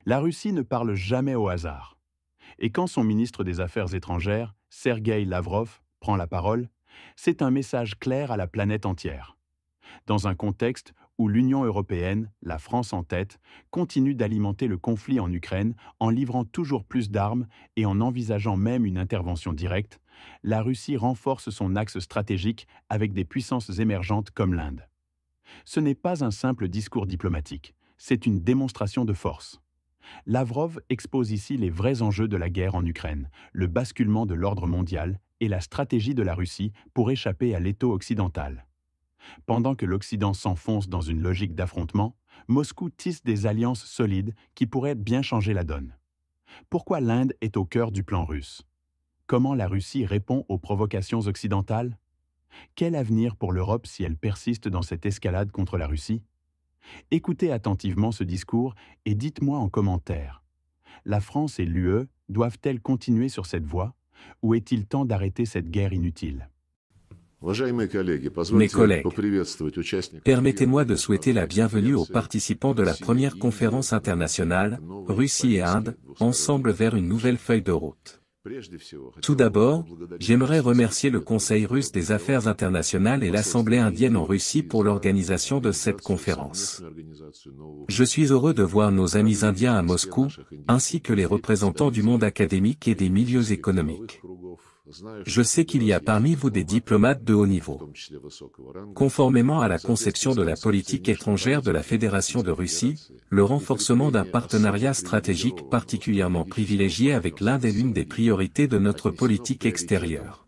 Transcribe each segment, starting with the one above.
La Russie ne parle jamais au hasard. Et quand son ministre des Affaires étrangères, Sergueï Lavrov, prend la parole, c'est un message clair à la planète entière. Dans un contexte où l'Union européenne, la France en tête, continue d'alimenter le conflit en Ukraine en livrant toujours plus d'armes et en envisageant même une intervention directe, la Russie renforce son axe stratégique avec des puissances émergentes comme l'Inde. Ce n'est pas un simple discours diplomatique, c'est une démonstration de force. Lavrov expose ici les vrais enjeux de la guerre en Ukraine, le basculement de l'ordre mondial et la stratégie de la Russie pour échapper à l'étau occidental. Pendant que l'Occident s'enfonce dans une logique d'affrontement, Moscou tisse des alliances solides qui pourraient bien changer la donne. Pourquoi l'Inde est au cœur du plan russe? Comment la Russie répond aux provocations occidentales? Quel avenir pour l'Europe si elle persiste dans cette escalade contre la Russie? Écoutez attentivement ce discours et dites-moi en commentaire. La France et l'UE doivent-elles continuer sur cette voie, ou est-il temps d'arrêter cette guerre inutile? Mes collègues, permettez-moi de souhaiter la bienvenue aux participants de la première conférence internationale, Russie et Inde, ensemble vers une nouvelle feuille de route. Tout d'abord, j'aimerais remercier le Conseil russe des Affaires internationales et l'Assemblée indienne en Russie pour l'organisation de cette conférence. Je suis heureux de voir nos amis indiens à Moscou, ainsi que les représentants du monde académique et des milieux économiques. Je sais qu'il y a parmi vous des diplomates de haut niveau. Conformément à la conception de la politique étrangère de la Fédération de Russie, le renforcement d'un partenariat stratégique particulièrement privilégié avec l'Inde est l'une des priorités de notre politique extérieure.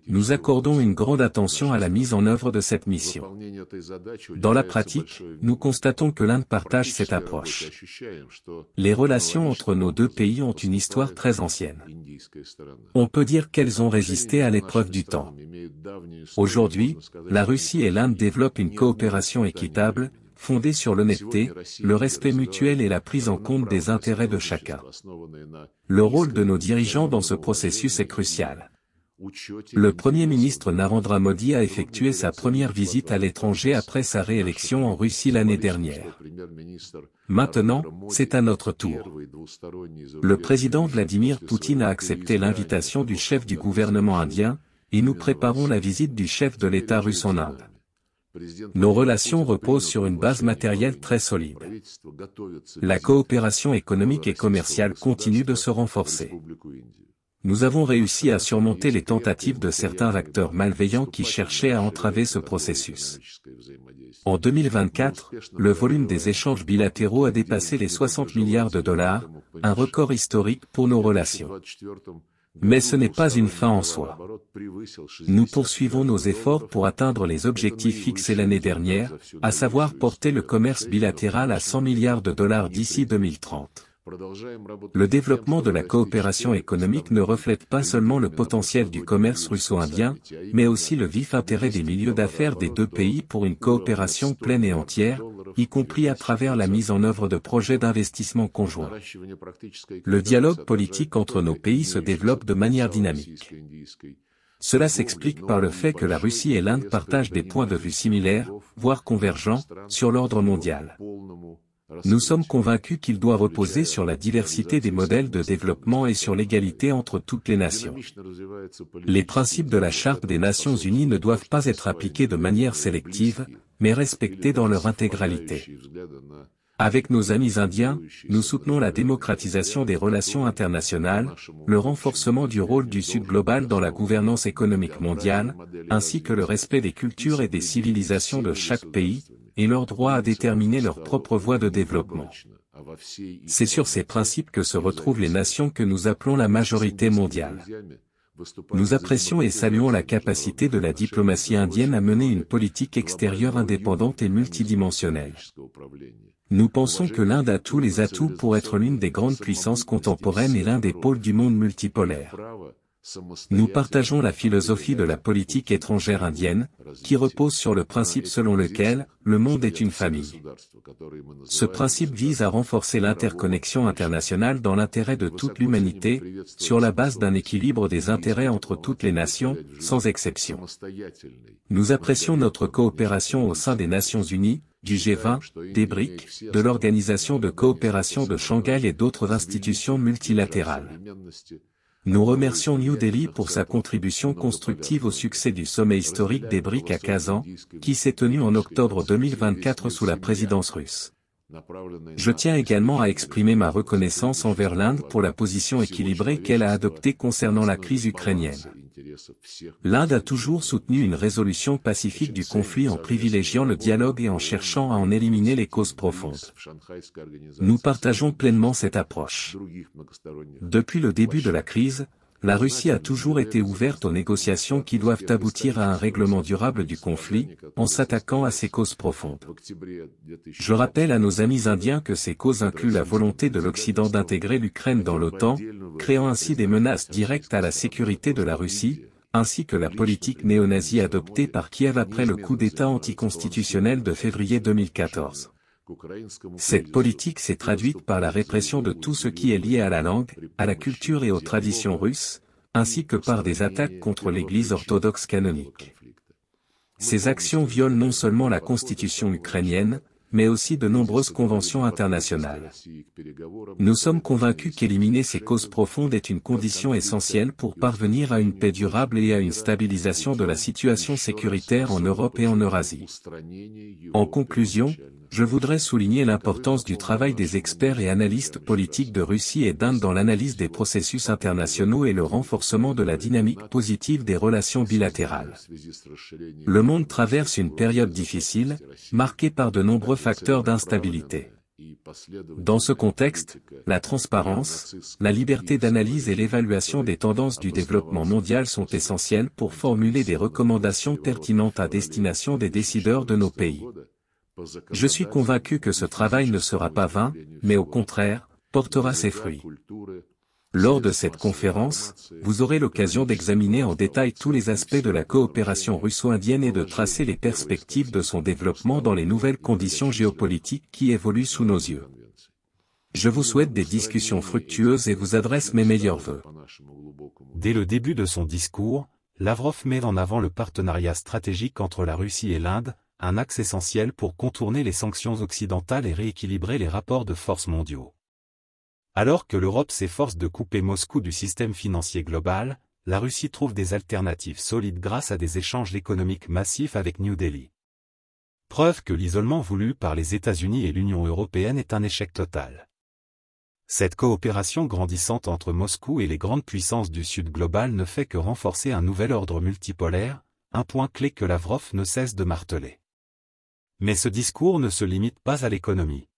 Nous accordons une grande attention à la mise en œuvre de cette mission. Dans la pratique, nous constatons que l'Inde partage cette approche. Les relations entre nos deux pays ont une histoire très ancienne. On peut dire qu'elles ont résisté à l'épreuve du temps. Aujourd'hui, la Russie et l'Inde développent une coopération équitable, fondée sur l'honnêteté, le respect mutuel et la prise en compte des intérêts de chacun. Le rôle de nos dirigeants dans ce processus est crucial. Le Premier ministre Narendra Modi a effectué sa première visite à l'étranger après sa réélection en Russie l'année dernière. Maintenant, c'est à notre tour. Le président Vladimir Poutine a accepté l'invitation du chef du gouvernement indien, et nous préparons la visite du chef de l'État russe en Inde. Nos relations reposent sur une base matérielle très solide. La coopération économique et commerciale continue de se renforcer. Nous avons réussi à surmonter les tentatives de certains acteurs malveillants qui cherchaient à entraver ce processus. En 2024, le volume des échanges bilatéraux a dépassé les 60 milliards de dollars, un record historique pour nos relations. Mais ce n'est pas une fin en soi. Nous poursuivons nos efforts pour atteindre les objectifs fixés l'année dernière, à savoir porter le commerce bilatéral à 100 milliards de dollars d'ici 2030. Le développement de la coopération économique ne reflète pas seulement le potentiel du commerce russo-indien, mais aussi le vif intérêt des milieux d'affaires des deux pays pour une coopération pleine et entière, y compris à travers la mise en œuvre de projets d'investissement conjoints. Le dialogue politique entre nos pays se développe de manière dynamique. Cela s'explique par le fait que la Russie et l'Inde partagent des points de vue similaires, voire convergents, sur l'ordre mondial. Nous sommes convaincus qu'il doit reposer sur la diversité des modèles de développement et sur l'égalité entre toutes les nations. Les principes de la Charte des Nations Unies ne doivent pas être appliqués de manière sélective, mais respectés dans leur intégralité. Avec nos amis indiens, nous soutenons la démocratisation des relations internationales, le renforcement du rôle du Sud global dans la gouvernance économique mondiale, ainsi que le respect des cultures et des civilisations de chaque pays, et leur droit à déterminer leur propre voie de développement. C'est sur ces principes que se retrouvent les nations que nous appelons la majorité mondiale. Nous apprécions et saluons la capacité de la diplomatie indienne à mener une politique extérieure indépendante et multidimensionnelle. Nous pensons que l'Inde a tous les atouts pour être l'une des grandes puissances contemporaines et l'un des pôles du monde multipolaire. Nous partageons la philosophie de la politique étrangère indienne, qui repose sur le principe selon lequel le monde est une famille. Ce principe vise à renforcer l'interconnexion internationale dans l'intérêt de toute l'humanité, sur la base d'un équilibre des intérêts entre toutes les nations, sans exception. Nous apprécions notre coopération au sein des Nations Unies, du G20, des BRIC, de l'Organisation de coopération de Shanghai et d'autres institutions multilatérales. Nous remercions New Delhi pour sa contribution constructive au succès du sommet historique des BRIC à Kazan, qui s'est tenu en octobre 2024 sous la présidence russe. Je tiens également à exprimer ma reconnaissance envers l'Inde pour la position équilibrée qu'elle a adoptée concernant la crise ukrainienne. L'Inde a toujours soutenu une résolution pacifique du conflit en privilégiant le dialogue et en cherchant à en éliminer les causes profondes. Nous partageons pleinement cette approche. Depuis le début de la crise, la Russie a toujours été ouverte aux négociations qui doivent aboutir à un règlement durable du conflit, en s'attaquant à ses causes profondes. Je rappelle à nos amis indiens que ces causes incluent la volonté de l'Occident d'intégrer l'Ukraine dans l'OTAN, créant ainsi des menaces directes à la sécurité de la Russie, ainsi que la politique néo-nazie adoptée par Kiev après le coup d'État anticonstitutionnel de février 2014. Cette politique s'est traduite par la répression de tout ce qui est lié à la langue, à la culture et aux traditions russes, ainsi que par des attaques contre l'Église orthodoxe canonique. Ces actions violent non seulement la constitution ukrainienne, mais aussi de nombreuses conventions internationales. Nous sommes convaincus qu'éliminer ces causes profondes est une condition essentielle pour parvenir à une paix durable et à une stabilisation de la situation sécuritaire en Europe et en Eurasie. En conclusion, je voudrais souligner l'importance du travail des experts et analystes politiques de Russie et d'Inde dans l'analyse des processus internationaux et le renforcement de la dynamique positive des relations bilatérales. Le monde traverse une période difficile, marquée par de nombreux facteurs d'instabilité. Dans ce contexte, la transparence, la liberté d'analyse et l'évaluation des tendances du développement mondial sont essentielles pour formuler des recommandations pertinentes à destination des décideurs de nos pays. Je suis convaincu que ce travail ne sera pas vain, mais au contraire, portera ses fruits. Lors de cette conférence, vous aurez l'occasion d'examiner en détail tous les aspects de la coopération russo-indienne et de tracer les perspectives de son développement dans les nouvelles conditions géopolitiques qui évoluent sous nos yeux. Je vous souhaite des discussions fructueuses et vous adresse mes meilleurs vœux. Dès le début de son discours, Lavrov met en avant le partenariat stratégique entre la Russie et l'Inde, un axe essentiel pour contourner les sanctions occidentales et rééquilibrer les rapports de force mondiaux. Alors que l'Europe s'efforce de couper Moscou du système financier global, la Russie trouve des alternatives solides grâce à des échanges économiques massifs avec New Delhi. Preuve que l'isolement voulu par les États-Unis et l'Union européenne est un échec total. Cette coopération grandissante entre Moscou et les grandes puissances du Sud global ne fait que renforcer un nouvel ordre multipolaire, un point clé que Lavrov ne cesse de marteler. Mais ce discours ne se limite pas à l'économie.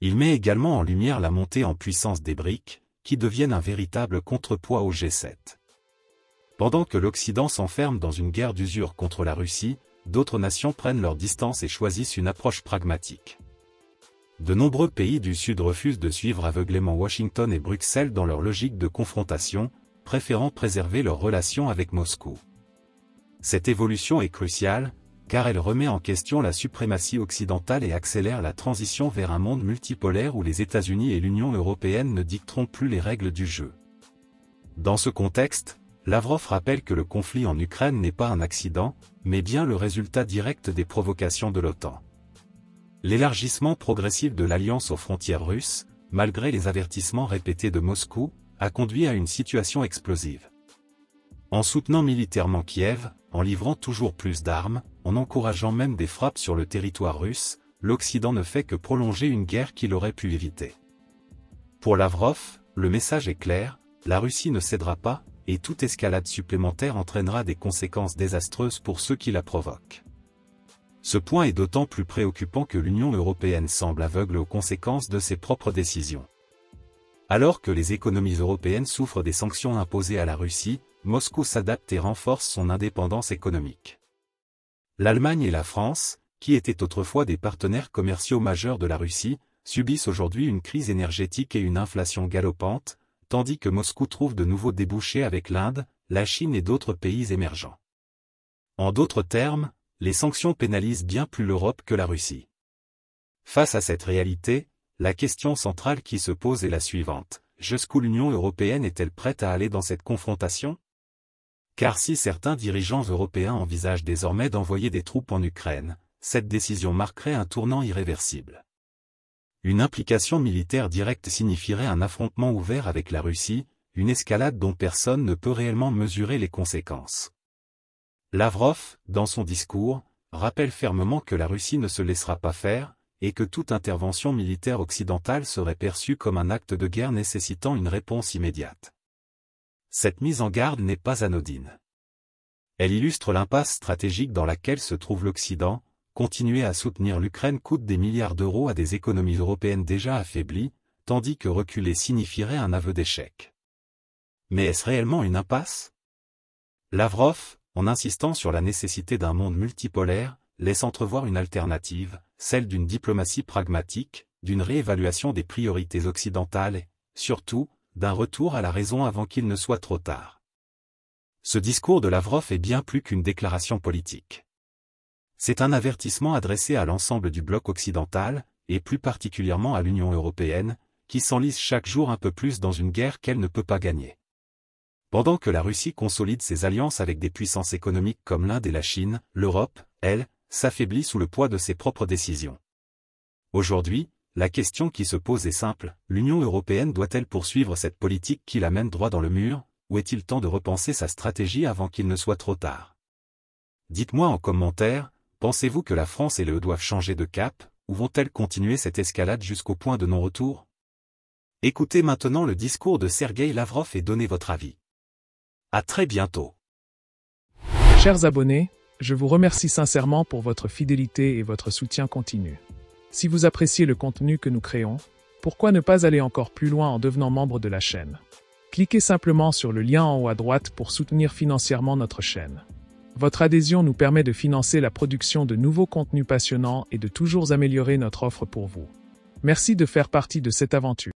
Il met également en lumière la montée en puissance des BRIC, qui deviennent un véritable contrepoids au G7. Pendant que l'Occident s'enferme dans une guerre d'usure contre la Russie, d'autres nations prennent leur distance et choisissent une approche pragmatique. De nombreux pays du Sud refusent de suivre aveuglément Washington et Bruxelles dans leur logique de confrontation, préférant préserver leurs relations avec Moscou. Cette évolution est cruciale, car elle remet en question la suprématie occidentale et accélère la transition vers un monde multipolaire où les États-Unis et l'Union européenne ne dicteront plus les règles du jeu. Dans ce contexte, Lavrov rappelle que le conflit en Ukraine n'est pas un accident, mais bien le résultat direct des provocations de l'OTAN. L'élargissement progressif de l'alliance aux frontières russes, malgré les avertissements répétés de Moscou, a conduit à une situation explosive. En soutenant militairement Kiev, en livrant toujours plus d'armes, en encourageant même des frappes sur le territoire russe, l'Occident ne fait que prolonger une guerre qu'il aurait pu éviter. Pour Lavrov, le message est clair, la Russie ne cédera pas, et toute escalade supplémentaire entraînera des conséquences désastreuses pour ceux qui la provoquent. Ce point est d'autant plus préoccupant que l'Union européenne semble aveugle aux conséquences de ses propres décisions. Alors que les économies européennes souffrent des sanctions imposées à la Russie, Moscou s'adapte et renforce son indépendance économique. L'Allemagne et la France, qui étaient autrefois des partenaires commerciaux majeurs de la Russie, subissent aujourd'hui une crise énergétique et une inflation galopante, tandis que Moscou trouve de nouveaux débouchés avec l'Inde, la Chine et d'autres pays émergents. En d'autres termes, les sanctions pénalisent bien plus l'Europe que la Russie. Face à cette réalité, la question centrale qui se pose est la suivante: jusqu'où l'Union européenne est-elle prête à aller dans cette confrontation? Car si certains dirigeants européens envisagent désormais d'envoyer des troupes en Ukraine, cette décision marquerait un tournant irréversible. Une implication militaire directe signifierait un affrontement ouvert avec la Russie, une escalade dont personne ne peut réellement mesurer les conséquences. Lavrov, dans son discours, rappelle fermement que la Russie ne se laissera pas faire, et que toute intervention militaire occidentale serait perçue comme un acte de guerre nécessitant une réponse immédiate. Cette mise en garde n'est pas anodine. Elle illustre l'impasse stratégique dans laquelle se trouve l'Occident. Continuer à soutenir l'Ukraine coûte des milliards d'euros à des économies européennes déjà affaiblies, tandis que reculer signifierait un aveu d'échec. Mais est-ce réellement une impasse? Lavrov, en insistant sur la nécessité d'un monde multipolaire, laisse entrevoir une alternative, celle d'une diplomatie pragmatique, d'une réévaluation des priorités occidentales et, surtout, d'un retour à la raison avant qu'il ne soit trop tard. Ce discours de Lavrov est bien plus qu'une déclaration politique. C'est un avertissement adressé à l'ensemble du bloc occidental, et plus particulièrement à l'Union européenne, qui s'enlise chaque jour un peu plus dans une guerre qu'elle ne peut pas gagner. Pendant que la Russie consolide ses alliances avec des puissances économiques comme l'Inde et la Chine, l'Europe, elle, s'affaiblit sous le poids de ses propres décisions. Aujourd'hui, la question qui se pose est simple, l'Union européenne doit-elle poursuivre cette politique qui la mène droit dans le mur, ou est-il temps de repenser sa stratégie avant qu'il ne soit trop tard? Dites-moi en commentaire, pensez-vous que la France et l'UE doivent changer de cap, ou vont-elles continuer cette escalade jusqu'au point de non-retour? Écoutez maintenant le discours de Sergueï Lavrov et donnez votre avis. À très bientôt. Chers abonnés, je vous remercie sincèrement pour votre fidélité et votre soutien continu. Si vous appréciez le contenu que nous créons, pourquoi ne pas aller encore plus loin en devenant membre de la chaîne? Cliquez simplement sur le lien en haut à droite pour soutenir financièrement notre chaîne. Votre adhésion nous permet de financer la production de nouveaux contenus passionnants et de toujours améliorer notre offre pour vous. Merci de faire partie de cette aventure.